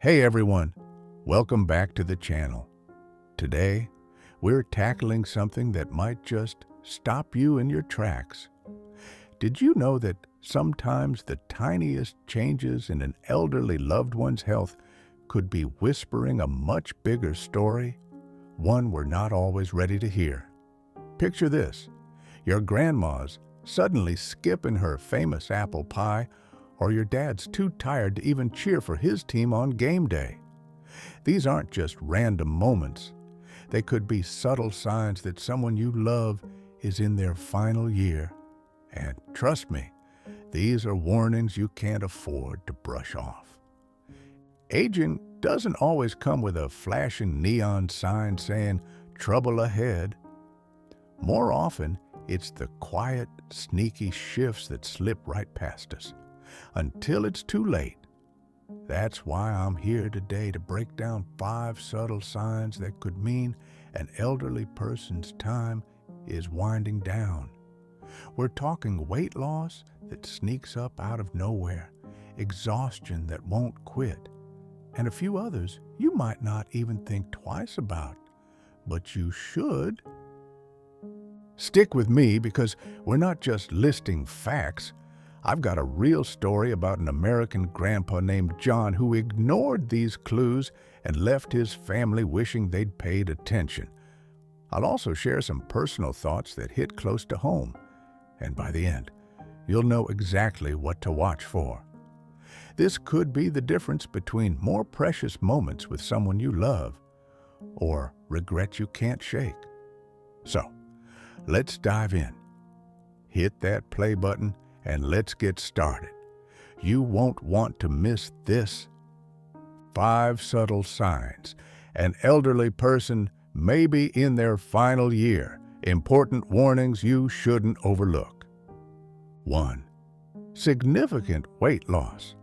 Hey everyone, welcome back to the channel. Today, we're tackling something that might just stop you in your tracks. Did you know that sometimes the tiniest changes in an elderly loved one's health could be whispering a much bigger story, one we're not always ready to hear? Picture this: your grandma's suddenly skipping her famous apple pie, or your dad's too tired to even cheer for his team on game day. These aren't just random moments. They could be subtle signs that someone you love is in their final year. And trust me, these are warnings you can't afford to brush off. Aging doesn't always come with a flashing neon sign saying "trouble ahead." More often, it's the quiet, sneaky shifts that slip right past us until it's too late. That's why I'm here today to break down 5 subtle signs that could mean an elderly person's time is winding down. We're talking weight loss that sneaks up out of nowhere, exhaustion that won't quit, and a few others you might not even think twice about, but you should. Stick with me because we're not just listing facts. I've got a real story about an American grandpa named John who ignored these clues and left his family wishing they'd paid attention. I'll also share some personal thoughts that hit close to home, and by the end, you'll know exactly what to watch for. This could be the difference between more precious moments with someone you love or regret you can't shake. So, let's dive in. Hit that play button and let's get started. You won't want to miss this. 5 subtle signs an elderly person may be in their final year. Important warnings you shouldn't overlook. 1. Significant weight loss.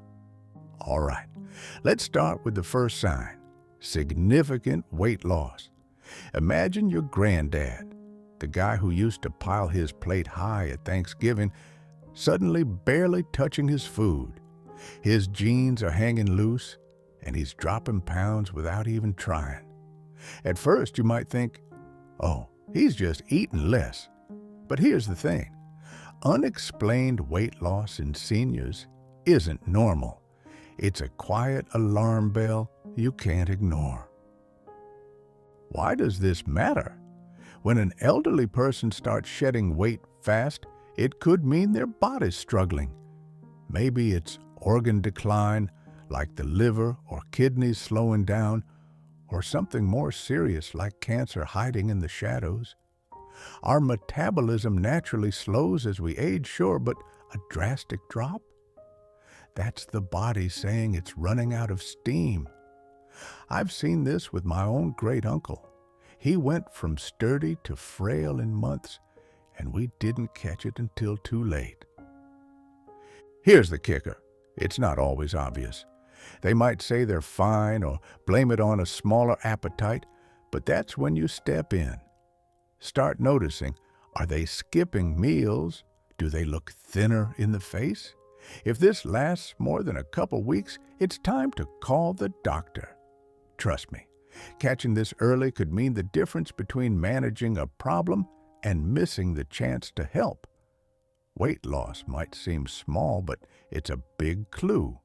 All right, let's start with the first sign: significant weight loss. Imagine your granddad, the guy who used to pile his plate high at Thanksgiving, suddenly barely touching his food. His jeans are hanging loose, and he's dropping pounds without even trying. At first, you might think, oh, he's just eating less. But here's the thing: unexplained weight loss in seniors isn't normal. It's a quiet alarm bell you can't ignore. Why does this matter? When an elderly person starts shedding weight fast, it could mean their body's struggling. Maybe it's organ decline, like the liver or kidneys slowing down, or something more serious like cancer hiding in the shadows. Our metabolism naturally slows as we age, sure, but a drastic drop? That's the body saying it's running out of steam. I've seen this with my own great-uncle. He went from sturdy to frail in months, and we didn't catch it until too late. Here's the kicker: it's not always obvious. They might say they're fine or blame it on a smaller appetite, but that's when you step in. Start noticing: are they skipping meals? Do they look thinner in the face? If this lasts more than a couple weeks, it's time to call the doctor. Trust me, catching this early could mean the difference between managing a problem and missing the chance to help. Weight loss might seem small, but it's a big clue.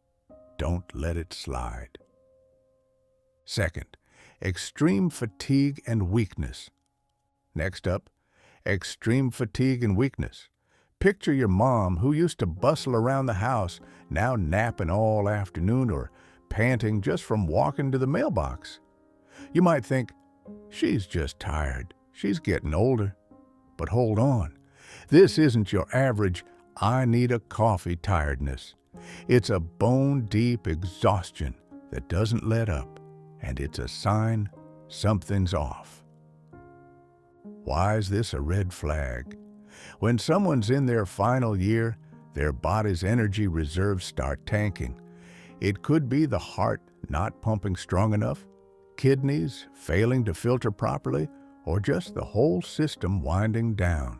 Don't let it slide. Second, extreme fatigue and weakness. Next up, extreme fatigue and weakness. Picture your mom who used to bustle around the house, now napping all afternoon or panting just from walking to the mailbox. You might think, she's just tired. She's getting older. But hold on. This isn't your average "I need a coffee" tiredness. It's a bone-deep exhaustion that doesn't let up, and it's a sign something's off. Why is this a red flag? When someone's in their final year, their body's energy reserves start tanking. It could be the heart not pumping strong enough, kidneys failing to filter properly, or just the whole system winding down.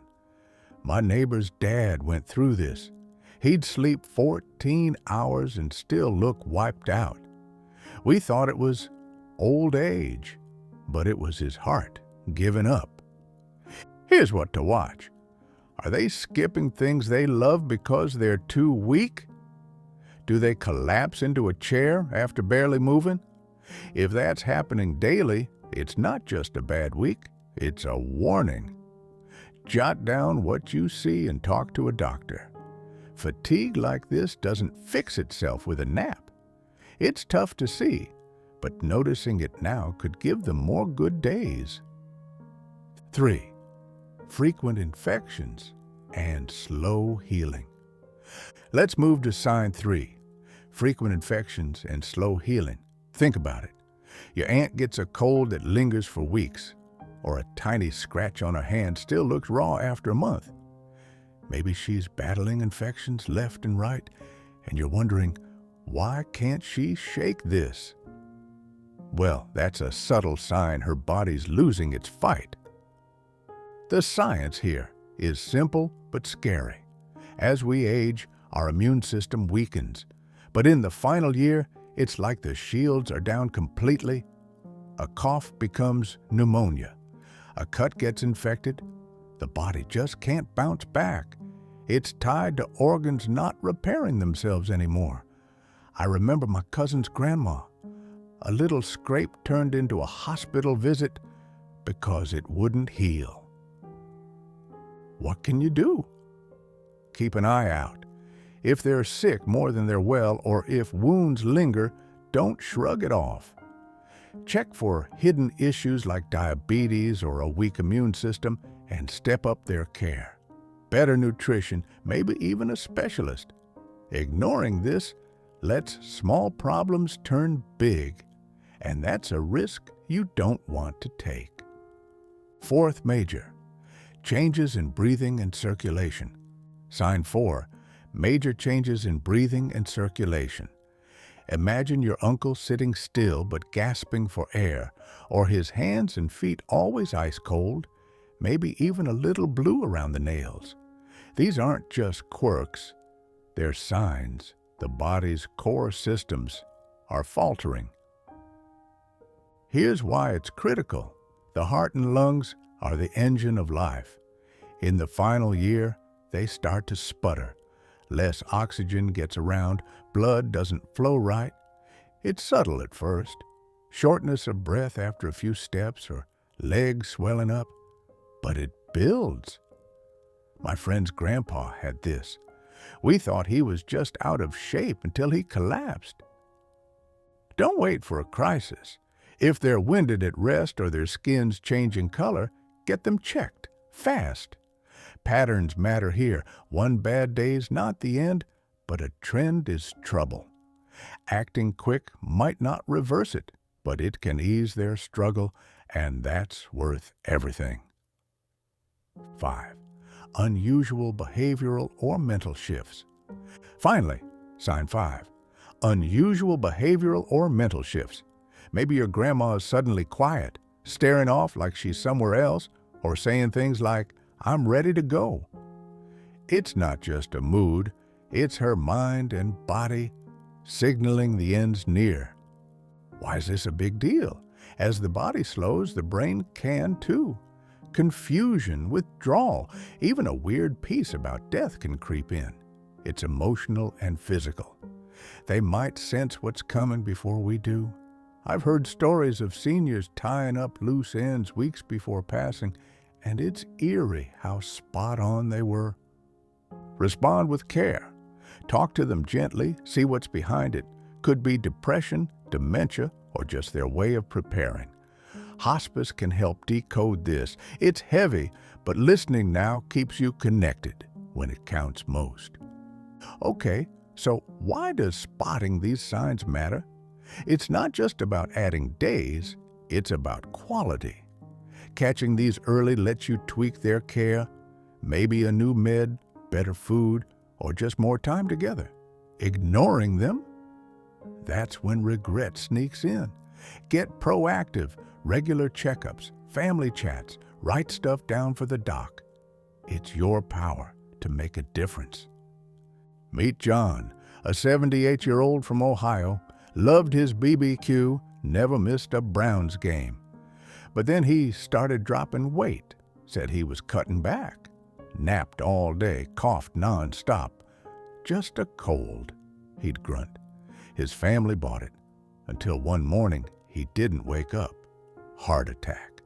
My neighbor's dad went through this. He'd sleep 14 hours and still look wiped out. We thought it was old age, but it was his heart giving up. Here's what to watch. Are they skipping things they love because they're too weak? Do they collapse into a chair after barely moving? If that's happening daily, it's not just a bad week, it's a warning. Jot down what you see and talk to a doctor. Fatigue like this doesn't fix itself with a nap. It's tough to see, but noticing it now could give them more good days. 3. Frequent infections and slow healing. Let's move to sign 3. Frequent infections and slow healing. Think about it. Your aunt gets a cold that lingers for weeks, or a tiny scratch on her hand still looks raw after a month. Maybe she's battling infections left and right, and you're wondering, why can't she shake this? Well, that's a subtle sign her body's losing its fight. The science here is simple but scary. As we age, our immune system weakens, but in the final year, it's like the shields are down completely. A cough becomes pneumonia. A cut gets infected. The body just can't bounce back. It's tied to organs not repairing themselves anymore. I remember my cousin's grandma. A little scrape turned into a hospital visit because it wouldn't heal. What can you do? Keep an eye out. If they're sick more than they're well, or if wounds linger, don't shrug it off. Check for hidden issues like diabetes or a weak immune system and step up their care. Better nutrition, maybe even a specialist. Ignoring this lets small problems turn big, and that's a risk you don't want to take. 4th major, changes in breathing and circulation. Sign 4, major changes in breathing and circulation. Imagine your uncle sitting still but gasping for air, or his hands and feet always ice cold, maybe even a little blue around the nails. These aren't just quirks, they're signs the body's core systems are faltering. Here's why it's critical. The heart and lungs are the engine of life. In the final year, they start to sputter. Less oxygen gets around, blood doesn't flow right. It's subtle at first. Shortness of breath after a few steps or legs swelling up, but it builds. My friend's grandpa had this. We thought he was just out of shape until he collapsed. Don't wait for a crisis. If they're winded at rest or their skin's changing color, get them checked, fast. Patterns matter here. One bad day's not the end, but a trend is trouble. Acting quick might not reverse it, but it can ease their struggle, and that's worth everything. 5. Unusual behavioral or mental shifts. Finally, sign 5. Unusual behavioral or mental shifts. Maybe your grandma is suddenly quiet, staring off like she's somewhere else, or saying things like, "I'm ready to go." It's not just a mood, it's her mind and body signaling the end's near. Why is this a big deal? As the body slows, the brain can too. Confusion, withdrawal, even a weird piece about death can creep in. It's emotional and physical. They might sense what's coming before we do. I've heard stories of seniors tying up loose ends weeks before passing, and it's eerie how spot on they were. Respond with care. Talk to them gently, see what's behind it. Could be depression, dementia, or just their way of preparing. Hospice can help decode this. It's heavy, but listening now keeps you connected when it counts most. Okay, so why does spotting these signs matter? It's not just about adding days, it's about quality. Catching these early lets you tweak their care, maybe a new med, better food, or just more time together. Ignoring them? That's when regret sneaks in. Get proactive, regular checkups, family chats, write stuff down for the doc. It's your power to make a difference. Meet John, a 78-year-old from Ohio, Loved his BBQ, never missed a Browns game. But then he started dropping weight, said he was cutting back. Napped all day, coughed nonstop. Just a cold, he'd grunt. His family bought it, until one morning he didn't wake up. Heart attack.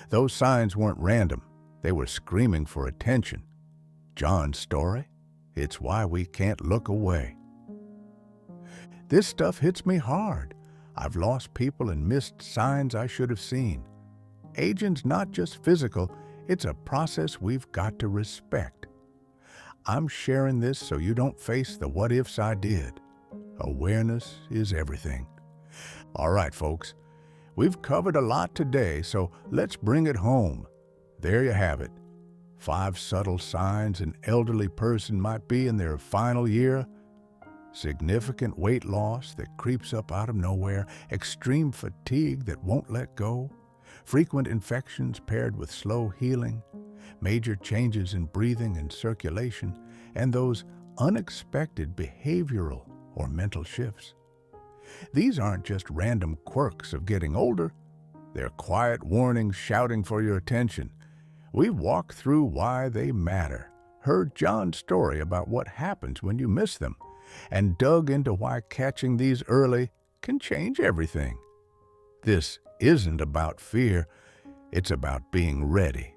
Those signs weren't random. They were screaming for attention. John's story? It's why we can't look away. This stuff hits me hard. I've lost people and missed signs I should have seen. Aging's not just physical, it's a process we've got to respect. I'm sharing this so you don't face the what-ifs I did. Awareness is everything. All right, folks, we've covered a lot today, so let's bring it home. There you have it. 5 subtle signs an elderly person might be in their final year. Significant weight loss that creeps up out of nowhere, extreme fatigue that won't let go, frequent infections paired with slow healing, major changes in breathing and circulation, and those unexpected behavioral or mental shifts. These aren't just random quirks of getting older. They're quiet warnings shouting for your attention. We've walked through why they matter, heard John's story about what happens when you miss them, and dug into why catching these early can change everything. This isn't about fear, it's about being ready.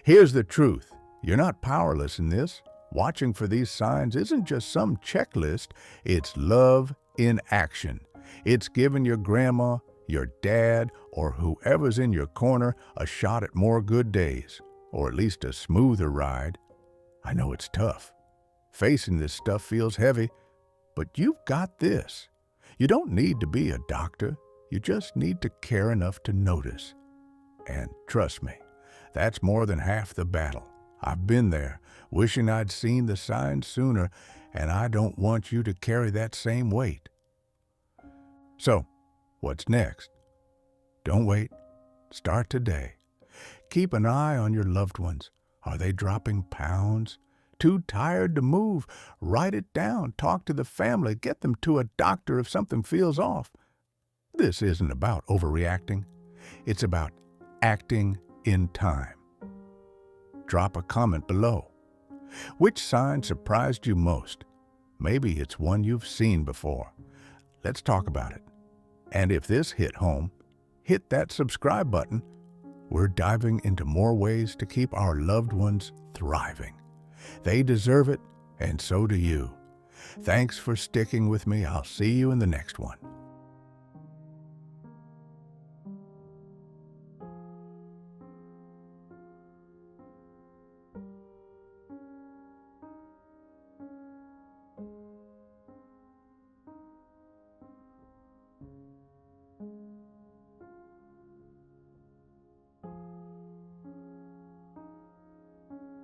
Here's the truth. You're not powerless in this. Watching for these signs isn't just some checklist, it's love in action. It's giving your grandma, your dad, or whoever's in your corner a shot at more good days, or at least a smoother ride. I know it's tough. Facing this stuff feels heavy, but you've got this. You don't need to be a doctor. You just need to care enough to notice. And trust me, that's more than half the battle. I've been there, wishing I'd seen the signs sooner, and I don't want you to carry that same weight. So, what's next? Don't wait. Start today. Keep an eye on your loved ones. Are they dropping pounds? Too tired to move? Write it down. Talk to the family. Get them to a doctor if something feels off. This isn't about overreacting. It's about acting in time. Drop a comment below. Which sign surprised you most? Maybe it's one you've seen before. Let's talk about it. And if this hit home, hit that subscribe button. We're diving into more ways to keep our loved ones thriving. They deserve it, and so do you. Thanks for sticking with me. I'll see you in the next one.